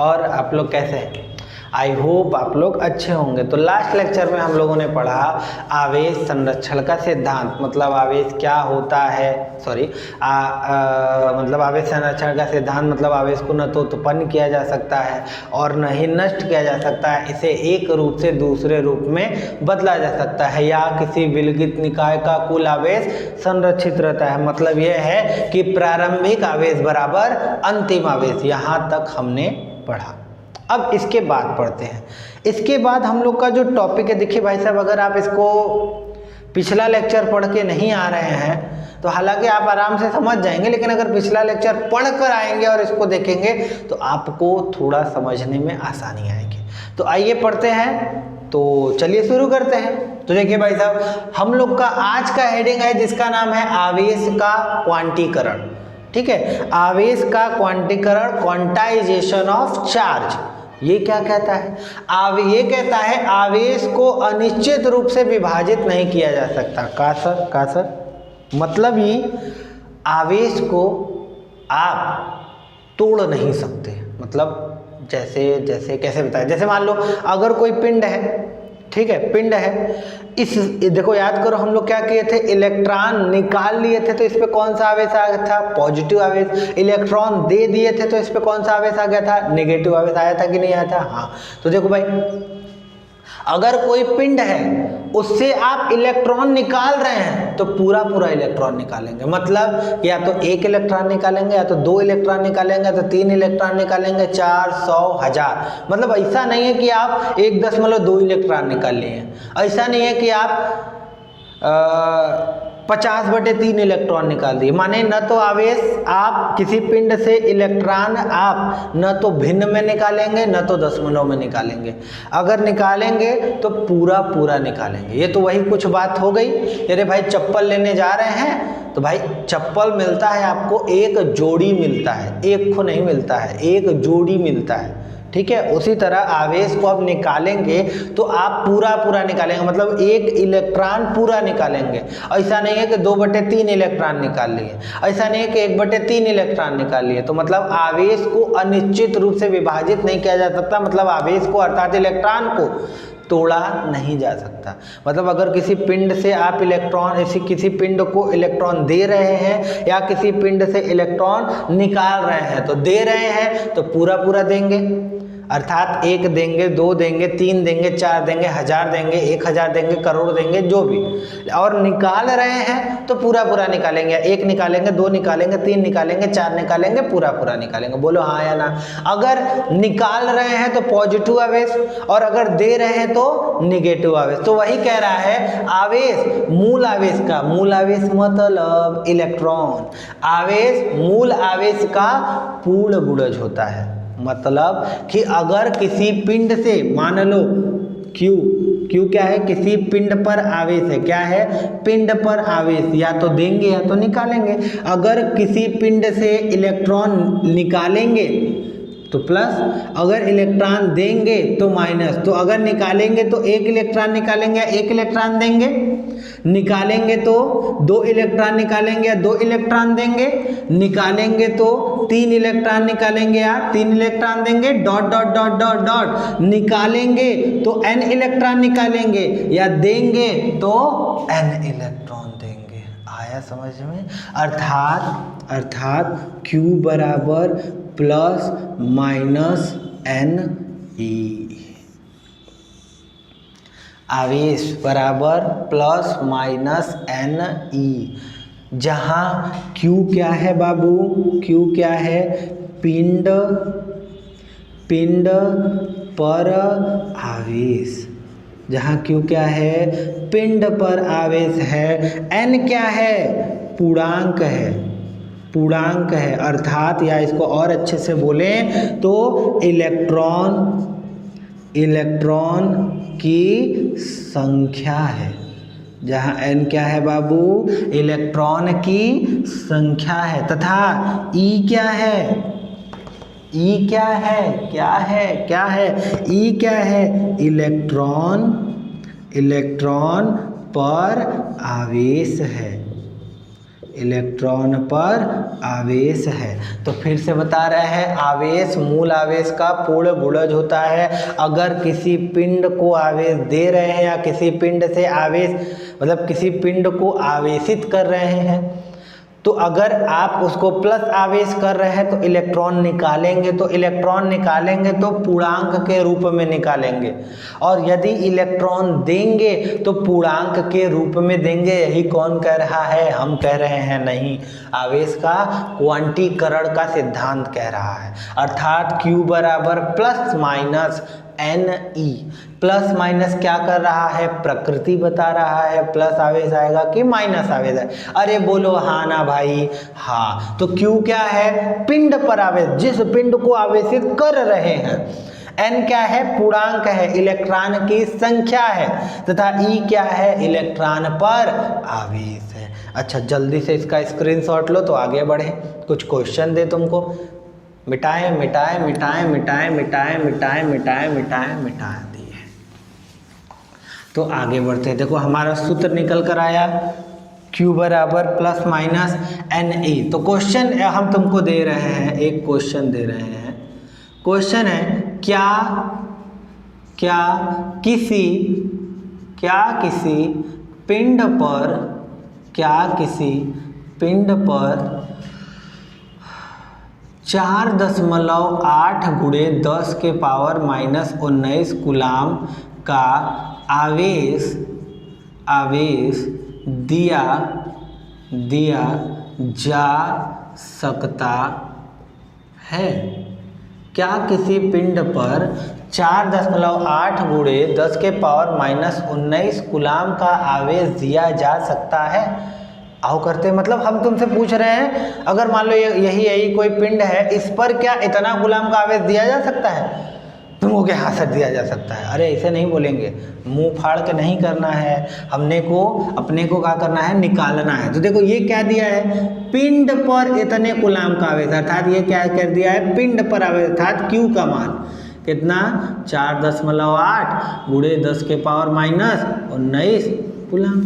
और आप लोग कैसे हैं? आई होप आप लोग अच्छे होंगे। तो लास्ट लेक्चर में हम लोगों ने पढ़ा आवेश संरक्षण का सिद्धांत, मतलब आवेश क्या होता है, मतलब आवेश संरक्षण का सिद्धांत मतलब आवेश को न तो उत्पन्न किया जा सकता है और न ही नष्ट किया जा सकता है, इसे एक रूप से दूसरे रूप में बदला जा सकता है, या किसी विलगित निकाय का कुल आवेश संरक्षित रहता है। मतलब यह है कि प्रारंभिक आवेश बराबर अंतिम आवेश। यहाँ तक हमने पढ़ा। अब इसके बाद पढ़ते हैं। इसके बाद हम लोग का जो टॉपिक है, देखिए भाई साहब, अगर आप इसको पिछला लेक्चर पढ़ के नहीं आ रहे हैं तो हालांकि आप आराम से समझ जाएंगे, लेकिन अगर पिछला लेक्चर पढ़ कर आएंगे और इसको देखेंगे तो आपको थोड़ा समझने में आसानी आएगी। तो आइए पढ़ते हैं। तो चलिए शुरू करते हैं। तो देखिए भाई साहब, हम लोग का आज का हेडिंग है जिसका नाम है आवेश का क्वांटीकरण। ठीक है, आवेश का क्वांटीकरण, क्वांटाइजेशन ऑफ चार्ज। ये क्या कहता है? ये कहता है आवेश को अनिश्चित रूप से विभाजित नहीं किया जा सकता। का सर मतलब ये आवेश को आप तोड़ नहीं सकते। मतलब जैसे कैसे बताएं? जैसे मान लो अगर कोई पिंड है, ठीक है, पिंड है, देखो याद करो हम लोग क्या किए थे, इलेक्ट्रॉन निकाल लिए थे तो इस पे कौन सा आवेश आ गया था? पॉजिटिव आवेश। इलेक्ट्रॉन दे दिए थे तो इस पे कौन सा आवेश आ गया था? नेगेटिव आवेश आया था कि नहीं आया था? हाँ। तो देखो भाई, अगर कोई पिंड है उससे आप इलेक्ट्रॉन निकाल रहे हैं तो पूरा इलेक्ट्रॉन निकालेंगे। मतलब या तो एक इलेक्ट्रॉन निकालेंगे, या तो दो इलेक्ट्रॉन निकालेंगे, या तो तीन इलेक्ट्रॉन निकालेंगे, 4, 100, 1000। मतलब ऐसा नहीं है कि आप 1.2 इलेक्ट्रॉन निकाल लिए। ऐसा नहीं है कि आप 50/3 इलेक्ट्रॉन निकाल दिए। माने न तो आवेश आप किसी पिंड से इलेक्ट्रॉन आप न तो भिन्न में निकालेंगे, न तो दशमलव में निकालेंगे। अगर निकालेंगे तो पूरा निकालेंगे। ये तो वही कुछ बात हो गई। अरे भाई चप्पल लेने जा रहे हैं तो भाई चप्पल मिलता है आपको, एक जोड़ी मिलता है, एक को नहीं मिलता है, एक जोड़ी मिलता है। ठीक है, उसी तरह आवेश को अब निकालेंगे तो आप पूरा निकालेंगे, मतलब एक इलेक्ट्रॉन पूरा निकालेंगे। ऐसा नहीं है कि 2/3 इलेक्ट्रॉन निकाल लिए, ऐसा नहीं है कि 1/3 इलेक्ट्रॉन निकाल लिए। तो मतलब आवेश को अनिश्चित रूप से विभाजित नहीं किया जा सकता, मतलब आवेश को अर्थात इलेक्ट्रॉन को तोड़ा नहीं जा सकता। मतलब अगर किसी पिंड से आप किसी पिंड को इलेक्ट्रॉन दे रहे हैं या किसी पिंड से इलेक्ट्रॉन निकाल रहे हैं, तो दे रहे हैं तो पूरा देंगे, अर्थात 1 देंगे, 2 देंगे, 3 देंगे, 4 देंगे, 1000 देंगे, 1000 देंगे, करोड़ देंगे, जो भी। और निकाल रहे हैं तो पूरा निकालेंगे। 1 निकालेंगे, 2 निकालेंगे, 3 निकालेंगे, 4 निकालेंगे, पूरा निकालेंगे। बोलो हाँ या ना। अगर निकाल रहे हैं तो पॉजिटिव आवेश, और अगर दे रहे हैं तो नेगेटिव आवेश। तो वही कह रहा है आवेश, मूल आवेश मतलब इलेक्ट्रॉन। आवेश मूल आवेश का पूर्ण गुणज होता है। मतलब कि अगर किसी पिंड से, मान लो Q क्या है? किसी पिंड पर आवेश है। क्या है? पिंड पर आवेश, या तो देंगे या तो निकालेंगे। अगर किसी पिंड से इलेक्ट्रॉन निकालेंगे तो प्लस, अगर इलेक्ट्रॉन देंगे तो माइनस। तो अगर निकालेंगे तो 1 इलेक्ट्रॉन निकालेंगे या 1 इलेक्ट्रॉन देंगे, निकालेंगे तो 2 इलेक्ट्रॉन निकालेंगे या 2 इलेक्ट्रॉन देंगे, निकालेंगे तो 3 इलेक्ट्रॉन निकालेंगे या 3 इलेक्ट्रॉन देंगे, डॉट निकालेंगे तो n इलेक्ट्रॉन निकालेंगे, या देंगे तो n इलेक्ट्रॉन देंगे। आया समझ में? अर्थात Q बराबर ±NE, आवेश बराबर ±NE, जहाँ Q क्या है बाबू? Q क्या है? पिंड पर आवेश। जहाँ Q क्या है? पिंड पर आवेश है। N क्या है? पूर्णांक है, अर्थात, या इसको और अच्छे से बोलें तो इलेक्ट्रॉन की संख्या है। जहाँ n क्या है बाबू? इलेक्ट्रॉन की संख्या है। तथा E क्या है? E क्या है? E क्या है? इलेक्ट्रॉन पर आवेश है। इलेक्ट्रॉन पर आवेश है। तो फिर से बता रहे हैं, आवेश मूल आवेश का पूर्ण गुणज होता है। अगर किसी पिंड को आवेश दे रहे हैं या किसी पिंड से आवेश मतलब किसी पिंड को आवेशित कर रहे हैं, तो अगर आप उसको प्लस आवेश कर रहे हैं तो इलेक्ट्रॉन निकालेंगे, तो इलेक्ट्रॉन निकालेंगे तो पूर्णांक के रूप में निकालेंगे, और यदि इलेक्ट्रॉन देंगे तो पूर्णांक के रूप में देंगे। यही कौन कह रहा है? हम कह रहे हैं नहीं, आवेश का क्वांटीकरण का सिद्धांत कह रहा है। अर्थात Q बराबर plus minus NE। Plus minus क्या कर रहा है? प्रकृति बता रहा है प्लस आवेश आएगा कि माइनस आवेश आएगा। अरे बोलो हाँ ना भाई? हाँ। तो Q क्या है? पिंड पर आवेश, जिस पिंड को आवेशित कर रहे हैं। N क्या है? पूर्णांक है, इलेक्ट्रॉन की संख्या है, तथा E क्या है? इलेक्ट्रॉन पर आवेश है। अच्छा, जल्दी से इसका स्क्रीनशॉट लो तो आगे बढ़े। कुछ क्वेश्चन दे तुमको, मिटाए मिटाए मिटाए मिटाए मिटाए मिटाए मिटाए मिटाए मिटाए दिए। तो आगे बढ़ते हैं। देखो हमारा सूत्र निकल कर आया, Q बराबर प्लस माइनस NE। तो क्वेश्चन हम तुमको दे रहे हैं, एक क्वेश्चन दे रहे हैं। क्वेश्चन है, क्या किसी पिंड पर 4.8 गुणे 10 के पावर माइनस 19 कूलाम का आवेश दिया जा सकता है। क्या किसी पिंड पर 4.8 गुणे 10 के पावर माइनस 19 कूलाम का आवेश दिया जा सकता है? आओ करते, मतलब हम तुमसे पूछ रहे हैं, अगर मान लो यही कोई पिंड है, इस पर क्या इतना कूलाम का आवेश दिया जा सकता है? तुमको क्या? हाँ सर दिया जा सकता है। अरे ऐसे नहीं बोलेंगे, मुंह फाड़ के नहीं करना है, अपने को क्या करना है? निकालना है। तो देखो ये क्या दिया है? पिंड पर इतने कूलाम का आवेश, अर्थात ये क्या कर दिया है? पिंड पर आवेश, अर्थात Q का मान कितना? 4.8 गुणे 10 के पावर माइनस 19 कूलाम।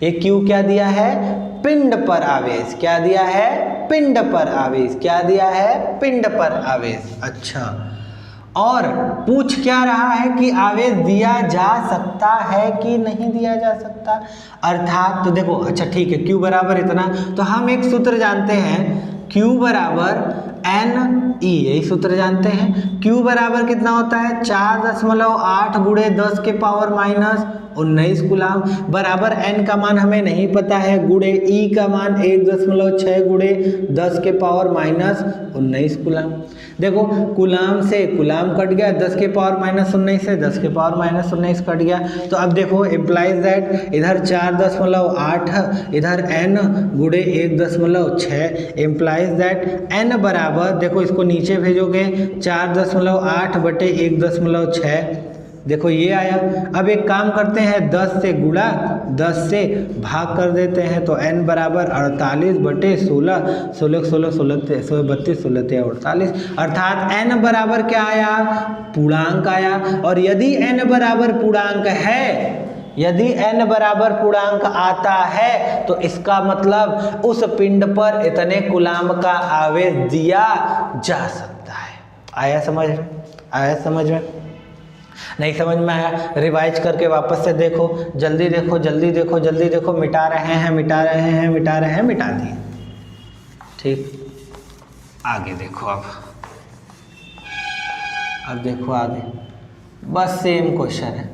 ये Q क्या दिया है? पिंड पर आवेश। क्या दिया है? पिंड पर आवेश। क्या दिया है? पिंड पर आवेश। अच्छा, और पूछ क्या रहा है कि आवेश दिया जा सकता है कि नहीं दिया जा सकता? अर्थात तो देखो, अच्छा ठीक है, Q बराबर इतना, तो हम एक सूत्र जानते हैं, Q बराबर NE, यही सूत्र जानते हैं। Q बराबर कितना होता है? 4.8 गुणे 10 के पावर माइनस 19 कूलाम बराबर N का मान हमें नहीं पता है, गुणे E का मान 1.6 गुणे 10 के पावर माइनस 19 कूलाम। देखो कूलाम से कूलाम कट गया, 10 के पावर माइनस 19 से 10 के पावर माइनस 19 कट गया। तो अब देखो इम्प्लाइज दैट इधर 4.8 इधर N गुणे 1.6 इम्प्लाइज दैट N बराबर, देखो इसको नीचे भेजोगे 4.8 बटे 1.6, देखो ये आया। अब एक काम करते हैं, 10 से गुणा 10 से भाग कर देते हैं, तो n बराबर 48 बटे 16, 16 16 16 32 16 48, अर्थात n बराबर क्या आया? पूर्णांक आया। और यदि n बराबर पूर्णांक है, यदि n बराबर पूर्णांक आता है, तो इसका मतलब उस पिंड पर इतने कूलाम का आवेश दिया जा सकता है। आया समझ में? आया समझ में? नहीं समझ में आया? रिवाइज करके वापस से देखो, जल्दी देखो जल्दी देखो जल्दी देखो। मिटा रहे हैं मिटा रहे हैं मिटा रहे हैं, मिटा दिए। ठीक, आगे देखो। अब देखो आगे, बस सेम क्वेश्चन है।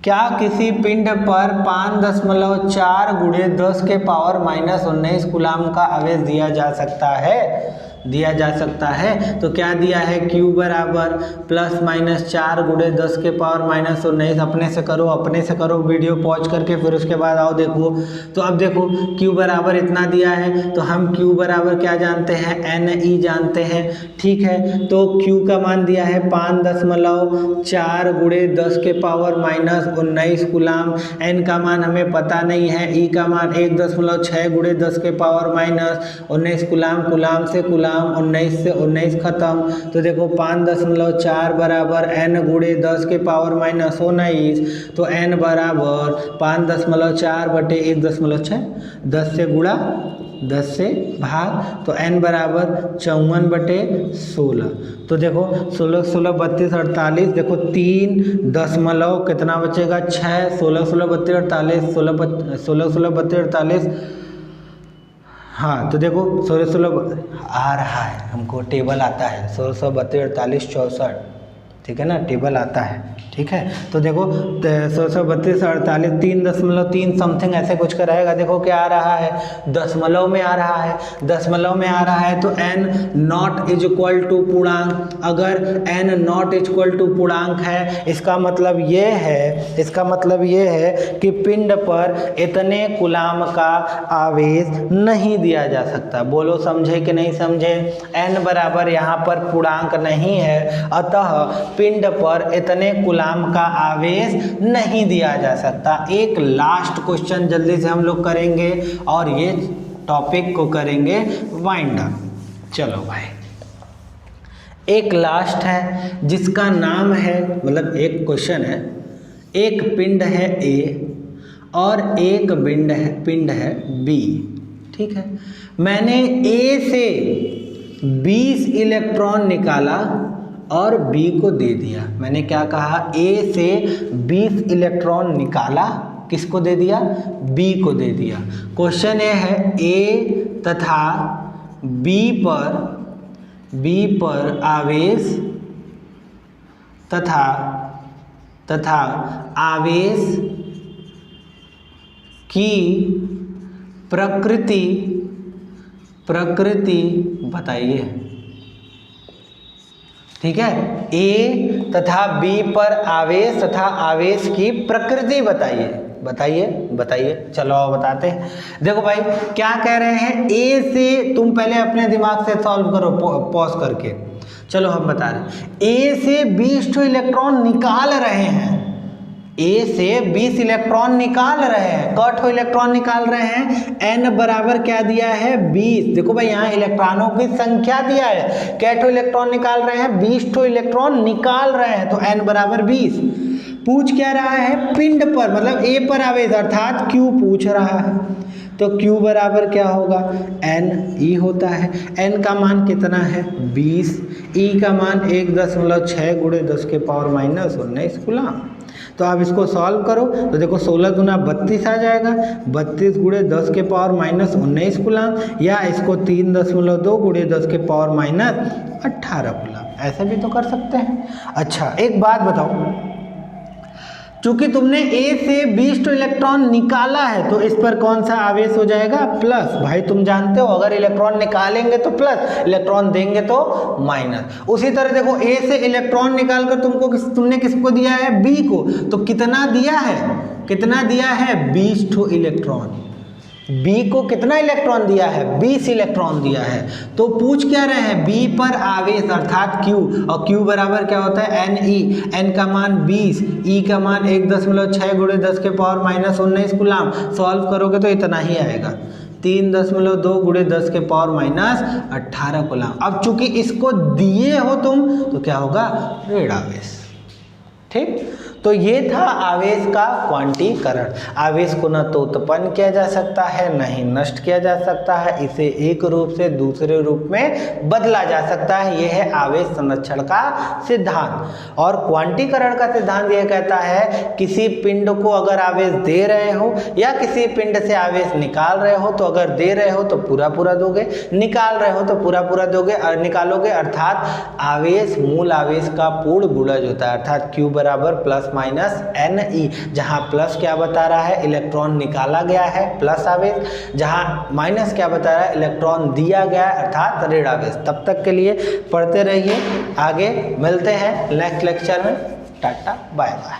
क्या किसी पिंड पर 5.4 गुणे 10 के पावर माइनस 19 कूलाम का आवेश दिया जा सकता है? दिया जा सकता है। तो क्या दिया है? Q बराबर प्लस माइनस 4 गुणे 10 के पावर माइनस 19। अपने से करो वीडियो पॉज करके, फिर उसके बाद आओ देखो। तो अब देखो Q बराबर इतना दिया है, तो हम Q बराबर क्या जानते हैं? NE जानते हैं। ठीक है, तो Q का मान दिया है 5.4 गुणे 10 के पावर माइनस 19 कूलाम। N का मान हमें पता नहीं है। E का मान 1.6 गुणे 10 के पावर माइनस 19 कूलाम। कूलाम से कूलाम गुलाम, 19 से 19 खत्म, तो देखो 5.4 बराबर n गुणे 10 के पावर माइनस 19, तो n बराबर 5.4 बटे 1.6, 10 से गुणा 10 से भाग, तो n बराबर 54 बटे 16, तो देखो 16 16 32 48, देखो 3 दशमलव कितना बचेगा 6, 16 16 32 48, 16 16 32 48, हाँ तो देखो 16 16 आ रहा है, हमको टेबल आता है 16 16 32 48 64, ठीक है ना, टेबल आता है, ठीक है। तो देखो 16 32 48 3.3 समथिंग ऐसे कुछ कराएगा, देखो क्या आ रहा है, दशमलव में आ रहा है, दशमलव में आ रहा है, तो n not is equal to पूर्णांक, अगर n not is equal to पूर्णांक है, इसका मतलब ये है, इसका मतलब ये है कि पिंड पर इतने कूलाम का आवेश नहीं दिया जा सकता। बोलो समझे कि नहीं समझे, n बराबर यहाँ पर पूर्णांक नहीं है, अतः पिंड पर इतने कूलाम का आवेश नहीं दिया जा सकता। एक लास्ट क्वेश्चन जल्दी से हम लोग करेंगे और ये टॉपिक को करेंगे वाइंड अप। चलो भाई, एक लास्ट है जिसका नाम है, मतलब एक क्वेश्चन है, एक पिंड है A और एक पिंड है B, ठीक है। मैंने A से 20 इलेक्ट्रॉन निकाला और B को दे दिया। मैंने क्या कहा, A से 20 इलेक्ट्रॉन निकाला, किसको दे दिया, B को दे दिया। क्वेश्चन ये है A तथा B पर आवेश तथा आवेश की प्रकृति बताइए, ठीक है। A तथा B पर आवेश तथा आवेश की प्रकृति बताइए। चलो आओ बताते हैं। देखो भाई क्या कह रहे हैं, A से तुम पहले अपने दिमाग से सॉल्व करो पॉज करके। चलो हम बता रहे हैं, A से 20 इलेक्ट्रॉन निकाल रहे हैं, A से 20 इलेक्ट्रॉन निकाल रहे हैं, कट हो इलेक्ट्रॉन निकाल रहे हैं, n बराबर क्या दिया है 20। देखो भाई यहाँ इलेक्ट्रॉनों की संख्या दिया है, कैठो इलेक्ट्रॉन निकाल रहे हैं, 20 ठो इलेक्ट्रॉन निकाल रहे हैं, तो n बराबर 20। पूछ क्या रहा है, पिंड पर, मतलब A पर आवेश अर्थात Q पूछ रहा है, तो Q बराबर क्या होगा, n E होता है। n का मान कितना है 20, E का मान 1.6 गुणे 10 के पावर माइनस 19 कूलाम। तो आप इसको सॉल्व करो, तो देखो 16 दूना 32 आ जाएगा, 32 गुणे 10 के पावर माइनस 19 कूलाम, या इसको 3.2 गुणे 10 के पावर माइनस 18 कूलाम, ऐसे भी तो कर सकते हैं। अच्छा एक बात बताओ, चूंकि तुमने A से 20 इलेक्ट्रॉन निकाला है तो इस पर कौन सा आवेश हो जाएगा, प्लस। भाई तुम जानते हो अगर इलेक्ट्रॉन निकालेंगे तो प्लस, इलेक्ट्रॉन देंगे तो माइनस। उसी तरह देखो A से इलेक्ट्रॉन निकालकर तुमने किसको दिया है, B को, तो कितना दिया है 20 ठो इलेक्ट्रॉन। B को कितना इलेक्ट्रॉन दिया है, 20 इलेक्ट्रॉन दिया है। तो पूछ क्या रहे हैं, B पर आवेश अर्थात Q, और Q बराबर क्या होता है NE, N का मान 20, E का मान 1.6 गुणे 10 के पावर माइनस 19 कूलाम। सॉल्व करोगे तो इतना ही आएगा, 3.2 गुणे 10 के पावर माइनस 18 कूलाम। अब चूंकि इसको दिए हो तुम तो क्या होगा, ऋण आवेश, ठीक। तो ये था आवेश का क्वांटीकरण। आवेश को न तो उत्पन्न किया जा सकता है न ही नष्ट किया जा सकता है, इसे एक रूप से दूसरे रूप में बदला जा सकता है। यह है आवेश संरक्षण का सिद्धांत। और क्वांटीकरण का सिद्धांत यह कहता है किसी पिंड को अगर आवेश दे रहे हो या किसी पिंड से आवेश निकाल रहे हो, तो अगर दे रहे हो तो पूरा पूरा दोगे, निकाल रहे हो तो पूरा पूरा दोगे और निकालोगे, अर्थात आवेश मूल आवेश का पूर्ण गुणज होता है, अर्थात Q बराबर प्लस माइनस NE। जहां प्लस क्या बता रहा है, इलेक्ट्रॉन निकाला गया है प्लस आवेश, जहां माइनस क्या बता रहा है, इलेक्ट्रॉन दिया गया है अर्थात ऋण आवेश। तब तक के लिए पढ़ते रहिए, आगे मिलते हैं नेक्स्ट लेक्चर में। टाटा बाय बाय।